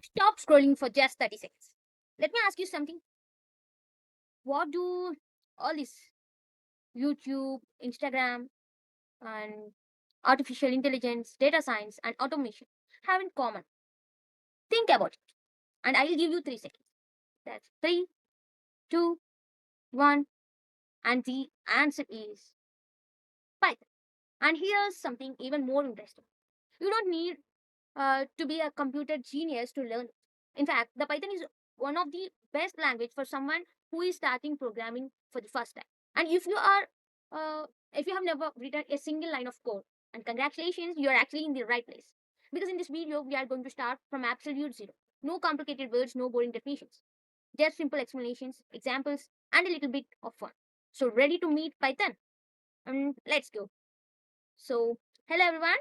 Stop scrolling for just 30 seconds. Let me ask you something. What do all this YouTube, Instagram, and artificial intelligence, data science, and automation have in common? Think about it. And I'll give you 3 seconds. That's three, two, one. And the answer is Python. And here's something even more interesting. You don't need to be a computer genius to learn it. In fact, the Python is one of the best language for someone who is starting programming for the first time. And if you have never written a single line of code, and congratulations, you are actually in the right place. Because in this video, we are going to start from absolute zero. No complicated words, no boring definitions. Just simple explanations, examples, and a little bit of fun. So ready to meet Python? Let's go. So hello everyone,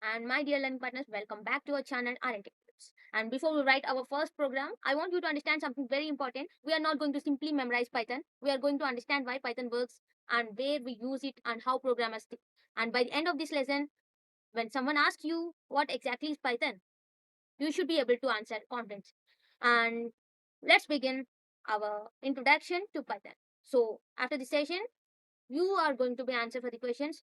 and my dear learning partners, welcome back to our channel R&T Tips. And before we write our first program, I want you to understand something very important. We are not going to simply memorize Python. We are going to understand why Python works and where we use it and how programmers think. And by the end of this lesson, when someone asks you what exactly is Python, you should be able to answer confidently. And let's begin our introduction to Python. So after this session, you are going to be answer for the questions: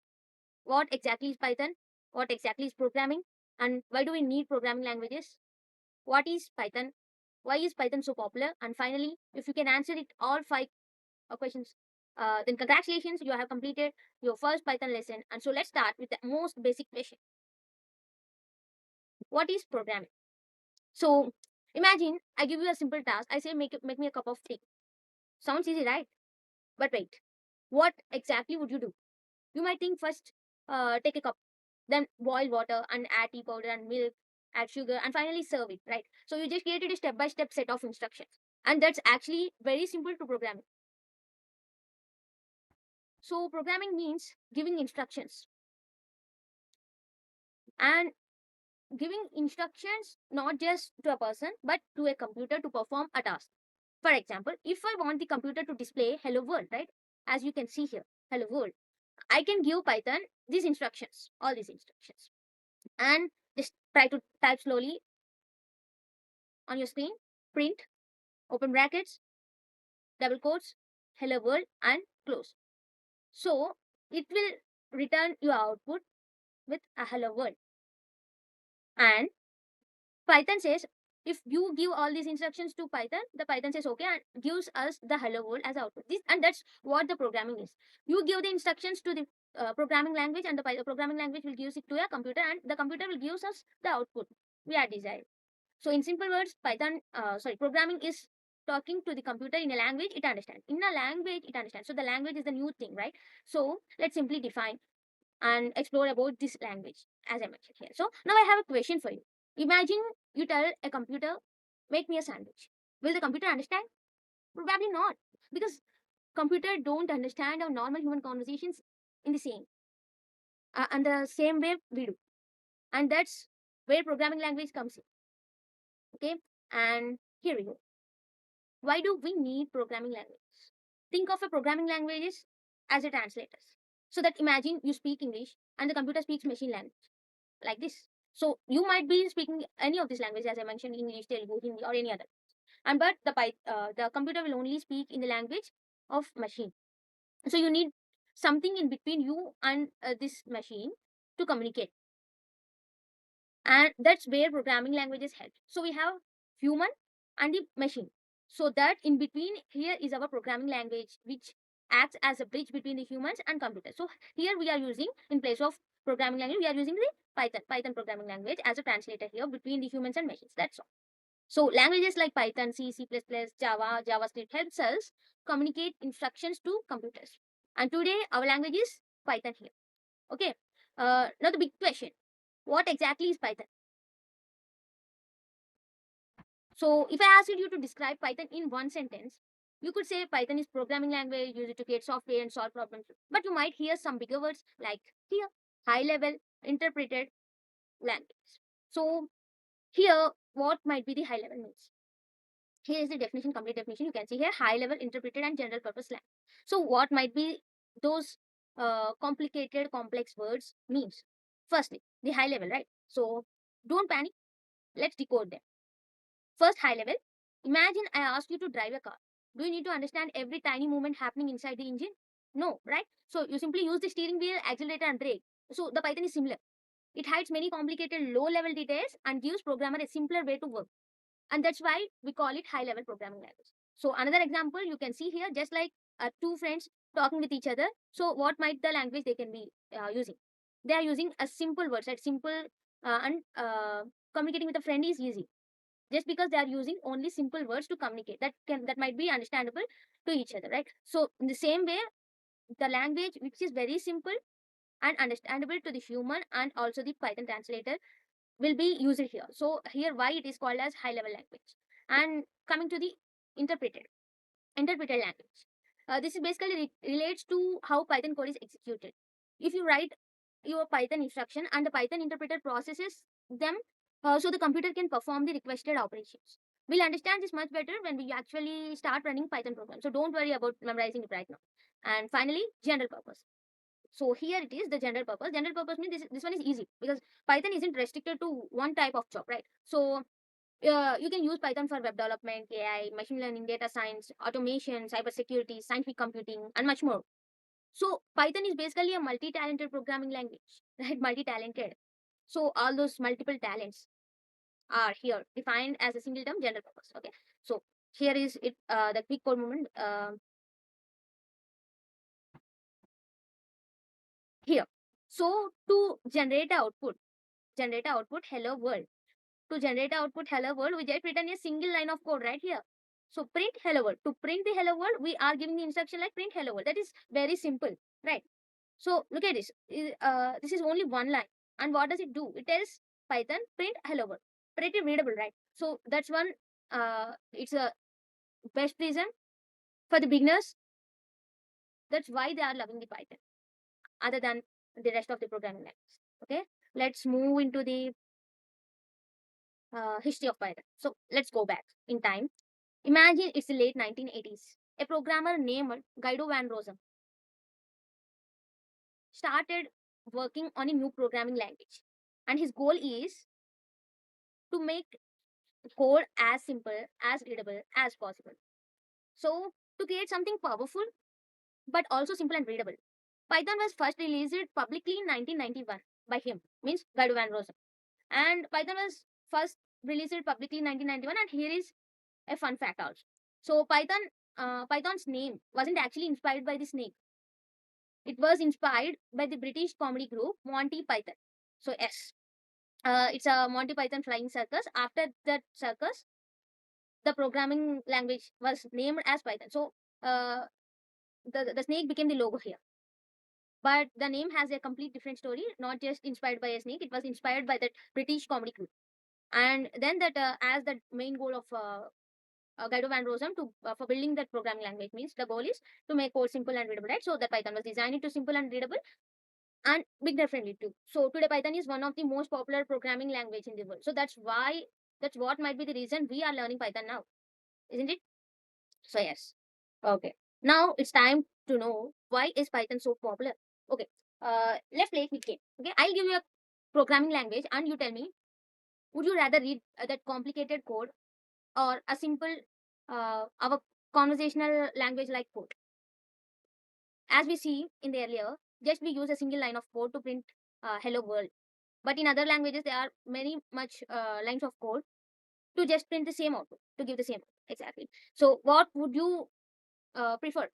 what exactly is Python? What exactly is programming? And why do we need programming languages? What is Python? Why is Python so popular? And finally, if you can answer it all five questions, then congratulations, you have completed your first Python lesson. And so let's start with the most basic question. What is programming? So imagine I give you a simple task. I say make me a cup of tea. Sounds easy, right? But wait, what exactly would you do? You might think first, take a cup, then boil water and add tea powder and milk, add sugar, and finally serve it, right? So you just created a step by step set of instructions. And that's actually very simple to programming. So programming means giving instructions and giving instructions not just to a person but to a computer to perform a task. For example, if I want the computer to display hello world, right? As you can see here, hello world, I can give Python these instructions, all these instructions, and just try to type slowly on your screen. Print, open brackets, double quotes, hello world, and close. So it will return your output with a hello world. And Python says, if you give all these instructions to Python, the Python says okay and gives us the hello world as output. This, and that's what the programming is. You give the instructions to the programming language, and the programming language will give it to a computer, and the computer will give us the output we are desired. So in simple words, programming is talking to the computer in a language it understands. In a language it understands. So the language is the new thing, right? So let's simply define and explore about this language as I mentioned here. So now I have a question for you. Imagine you tell a computer, make me a sandwich. Will the computer understand? Probably not, because computer don't understand our normal human conversations in the same and the same way we do. And that's where programming language comes in. Okay, and here we go. Why do we need programming languages? Think of a programming languages as a translators. So that imagine you speak English and the computer speaks machine language like this. So you might be speaking any of these languages as I mentioned, English, Telugu, Hindi, or any other. And but the computer will only speak in the language of machine. So you need something in between you and this machine to communicate, and that's where programming languages help. So we have human and the machine, so that in between here is our programming language which acts as a bridge between the humans and computers. So here we are using, in place of programming language, we are using the Python programming language as a translator here between the humans and machines. That's all. So languages like Python, C++, Java, JavaScript helps us communicate instructions to computers. And today our language is Python here. Okay, now the big question, what exactly is Python? So if I asked you to describe Python in one sentence, you could say Python is programming language used to create software and solve problems. But you might hear some bigger words like here, high level, interpreted language. So here, what might be the high level means? Here is the definition, complete definition. You can see here, high level, interpreted, and general purpose language. So what might be those complicated, complex words means? Firstly, the high level, right? So don't panic. Let's decode them. First, high level. Imagine I asked you to drive a car. Do you need to understand every tiny movement happening inside the engine? No, right? So you simply use the steering wheel, accelerator, and brake. So the Python is similar. It hides many complicated low level details and gives programmer a simpler way to work. And that's why we call it high level programming language. So another example you can see here, just like two friends talking with each other. So what might the language they can be using? They are using a simple words, like simple and communicating with a friend is easy, just because they are using only simple words to communicate, that might be understandable to each other, right? So in the same way, the language which is very simple and understandable to the human and also the Python translator will be used here. So here why it is called as high level language. And coming to the interpreted interpreted language, this is basically relates to how Python code is executed. If you write your Python instruction and the Python interpreter processes them, so the computer can perform the requested operations. We'll understand this much better when we actually start running Python programs. So don't worry about memorizing it right now. And finally, general purpose. So here it is, the general purpose. General purpose means this one is easy because Python isn't restricted to one type of job, right? So you can use Python for web development, AI, machine learning, data science, automation, cybersecurity, scientific computing, and much more. So Python is basically a multi-talented programming language, right? Multi-talented. So all those multiple talents are here defined as a single term, general purpose. Okay. So here is it, the quick code movement here. So to generate output hello world. To generate output hello world, we just written a single line of code right here. So print hello world. To print the hello world, we are giving the instruction like print hello world. That is very simple, right? So look at this. This is only one line. And what does it do? It tells Python print hello world. Pretty readable, right? So that's one. It's a best reason for the beginners. That's why they are loving the Python, other than the rest of the programming language. Okay, let's move into the history of Python. So let's go back in time. Imagine it's the late 1980s. A programmer named Guido van Rossum started working on a new programming language. And his goal is to make code as simple, as readable as possible. So, to create something powerful but also simple and readable. Python was first released publicly in 1991 by him, means Guido van Rossum. And Python was first released publicly in 1991. And here is a fun fact also. So, Python's name wasn't actually inspired by the snake. It was inspired by the British comedy group Monty Python. So yes, it's a Monty Python flying circus. After that circus, the programming language was named as Python. So uh, the snake became the logo here. But the name has a complete different story, not just inspired by a snake. It was inspired by that British comedy group. And then that as the main goal of Guido van Rossum to for building that programming language means the goal is to make code simple and readable, right? So that Python was designed to simple and readable and beginner friendly too. So today Python is one of the most popular programming language in the world. So that's what might be the reason we are learning Python now, isn't it? So yes. Okay. Now it's time to know why is Python so popular. Okay. Let's play a quick game. Okay. I'll give you a programming language and you tell me, would you rather read that complicated code or a simple our conversational language like code? As we see in the earlier, just we use a single line of code to print hello world. But in other languages, there are many much lines of code to just print the same output, to give the same output. Exactly. So what would you prefer?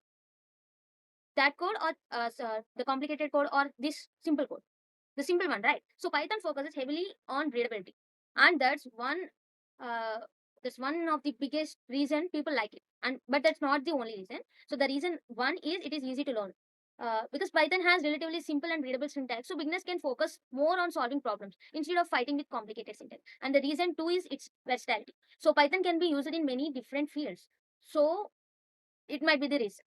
That code or the complicated code or this simple code? The simple one, right? So Python focuses heavily on readability. And uh, that's one of the biggest reason people like it. And but that's not the only reason. So the reason one is it is easy to learn. Because Python has relatively simple and readable syntax, so beginners can focus more on solving problems instead of fighting with complicated syntax. And the reason two is its versatility. So Python can be used in many different fields. So it might be the reason.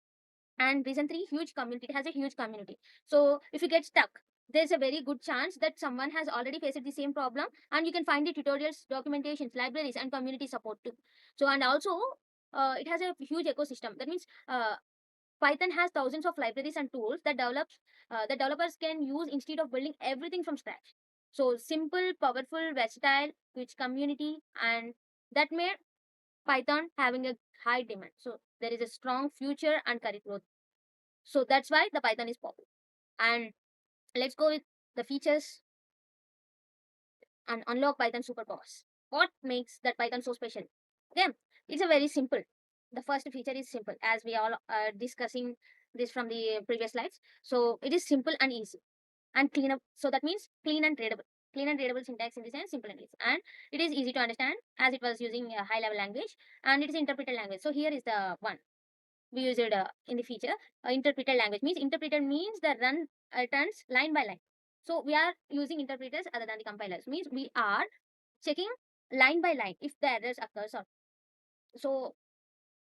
And reason three, huge community. It has a huge community. So if you get stuck, there's a very good chance that someone has already faced the same problem, and you can find the tutorials, documentations, libraries, and community support too. So and also it has a huge ecosystem. That means Python has thousands of libraries and tools that developers can use instead of building everything from scratch. So simple, powerful, versatile, which community, and that made Python having a high demand. So there is a strong future and career growth. So that's why the Python is popular. And let's go with the features and unlock Python superpowers. What makes that Python so special? Again, it's a very simple. The first feature is simple, as we all are discussing this from the previous slides. So it is simple and easy and clean up. So that means clean and readable. Clean and readable syntax in the sense simple and easy. And it is easy to understand as it was using a high level language and it is interpreted language. So here is the one we use it in the feature. Interpreted language means interpreted means the run turns line by line. So we are using interpreters other than the compilers. Means we are checking line by line if the errors occurs or so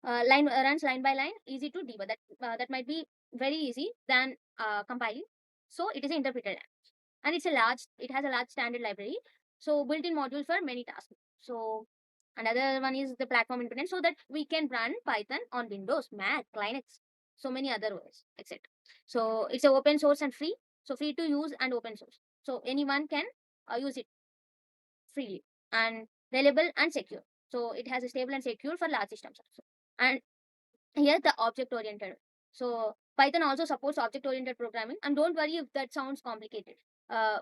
line runs line by line, easy to debug. That might be very easy than compiling. So it is an interpreted language, and it has a large standard library. So built-in module for many tasks. So another one is the platform independent, so that we can run Python on Windows, Mac, Linux, so many other OS, etc. So it's a open source and free. So free to use and open source. So anyone can use it freely and reliable and secure. So it has a stable and secure for large systems also. And here the object oriented. So Python also supports object oriented programming. And don't worry if that sounds complicated.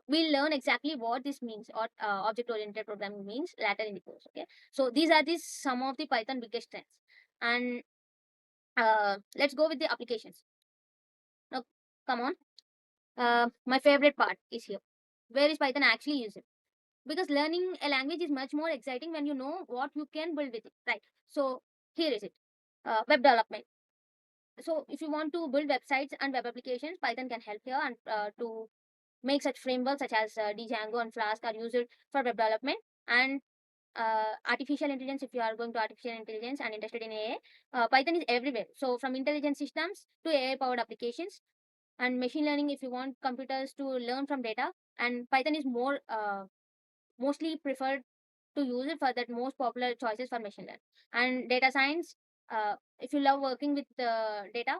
We'll learn exactly what this means or object oriented programming means later in the course. Okay. So these are some of the Python biggest strengths. And let's go with the applications. Now, come on. My favorite part is here. Where is Python actually used? Because learning a language is much more exciting when you know what you can build with it, right? So here is it. Web development. So if you want to build websites and web applications, Python can help here and to make such frameworks such as Django and Flask are used for web development. And artificial intelligence, if you are going to artificial intelligence and interested in AI, Python is everywhere. So from intelligent systems to AI powered applications, and machine learning, if you want computers to learn from data, and Python is more mostly preferred to use it for that most popular choices for machine learning. And data science, if you love working with data,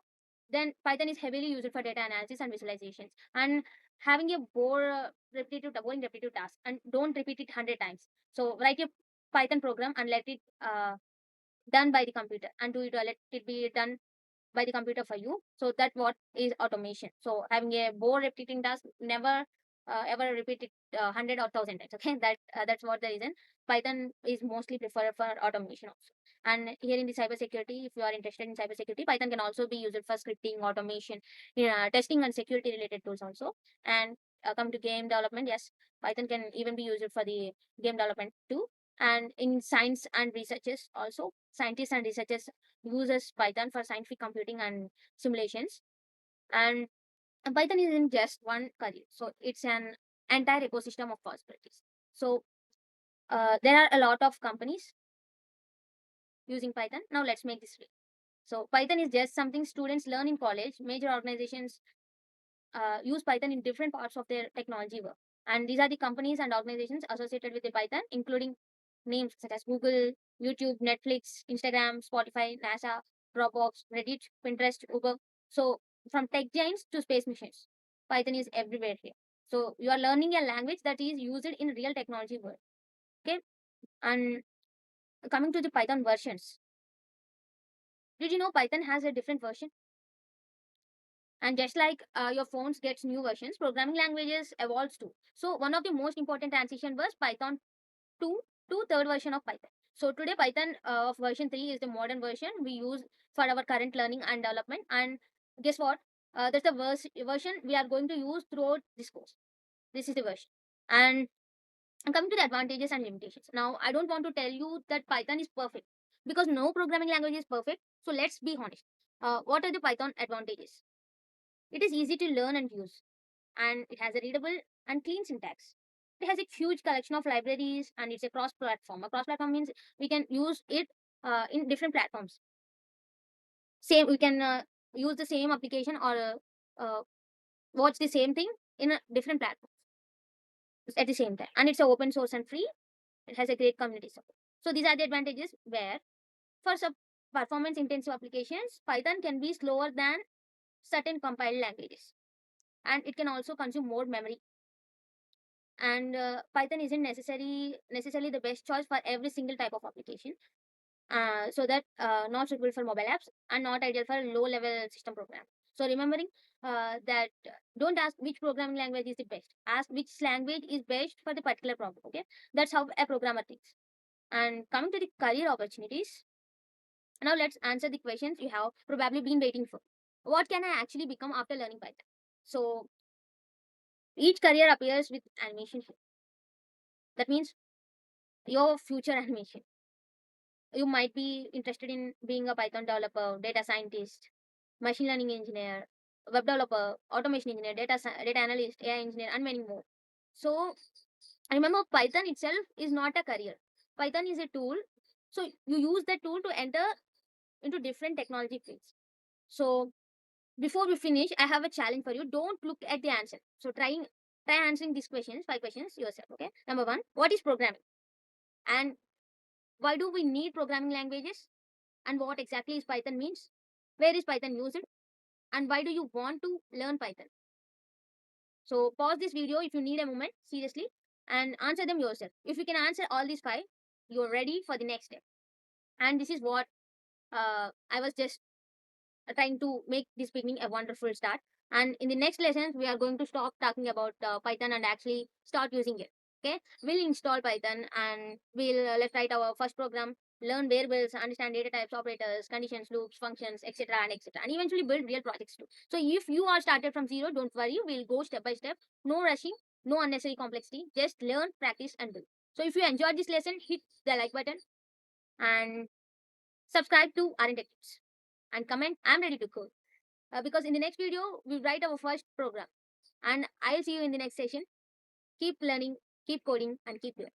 then Python is heavily used for data analysis and visualizations. And having a boring repetitive task, and don't repeat it 100 times. So write a Python program and let it done by the computer, and do it or let it be done by the computer for you. So that what is automation. So having a bore repeating task, never ever repeat it 100 or 1000 times. Okay, that's what the reason Python is mostly preferred for automation also. And here in the cybersecurity, if you are interested in cybersecurity, Python can also be used for scripting, automation, testing, and security related tools also. And come to game development, yes, Python can even be used for the game development too. And in science and researches also, scientists and researchers uses Python for scientific computing and simulations. And Python isn't just one career, so it's an entire ecosystem of possibilities. So there are a lot of companies using Python. Now let's make this real. So Python is just something students learn in college. Major organizations use Python in different parts of their technology work. And these are the companies and organizations associated with the Python, including names such as Google, YouTube, Netflix, Instagram, Spotify, NASA, Dropbox, Reddit, Pinterest, Uber. So from tech giants to space missions, Python is everywhere here. So you are learning a language that is used in real technology world. Okay. And coming to the Python versions, did you know Python has a different version? And just like your phones gets new versions, programming languages evolves too. So one of the most important transition was Python 2 to third version of Python. So today Python of version 3 is the modern version we use for our current learning and development. And guess what? That's the version we are going to use throughout this course. This is the version. And coming to the advantages and limitations. Now, I don't want to tell you that Python is perfect because no programming language is perfect. So let's be honest. What are the Python advantages? It is easy to learn and use, and it has a readable and clean syntax. It has a huge collection of libraries, and it's a cross platform. A cross platform means we can use it in different platforms. Same, we can use the same application or watch the same thing in a different platform at the same time. And it's a open source and free. It has a great community support. So these are the advantages where for some performance intensive applications, Python can be slower than certain compiled languages, and it can also consume more memory. And Python isn't necessarily the best choice for every single type of application. So that not suitable for mobile apps and not ideal for low level system program. So remembering that don't ask which programming language is the best, ask which language is best for the particular problem. Okay, that's how a programmer thinks. And coming to the career opportunities, now let's answer the questions you have probably been waiting for. What can I actually become after learning Python? So each career appears with animation here. That means your future animation. You might be interested in being a Python developer, data scientist, machine learning engineer, web developer, automation engineer, data analyst, AI engineer, and many more. So remember, Python itself is not a career. Python is a tool. So you use that tool to enter into different technology fields. So before we finish, I have a challenge for you. Don't look at the answer. So try answering these questions, 5 questions yourself. Okay. Number one, what is programming? And why do we need programming languages? And what exactly is Python means? Where is Python used? And why do you want to learn Python? So pause this video if you need a moment, seriously, and answer them yourself. If you can answer all these five, you're ready for the next step. And this is what I was just trying to make this beginning a wonderful start. And in the next lessons, we are going to stop talking about Python and actually start using it. Okay, we'll install Python and we'll let's write our first program, learn variables, understand data types, operators, conditions, loops, functions, etc. and etc. And eventually build real projects too. So if you are started from zero, don't worry, we'll go step by step. No rushing, no unnecessary complexity. Just learn, practice, and build. So if you enjoyed this lesson, hit the like button and subscribe to R&D Tips and comment. I'm ready to code because in the next video we write our first program, and I'll see you in the next session. Keep learning, keep coding, and keep learning.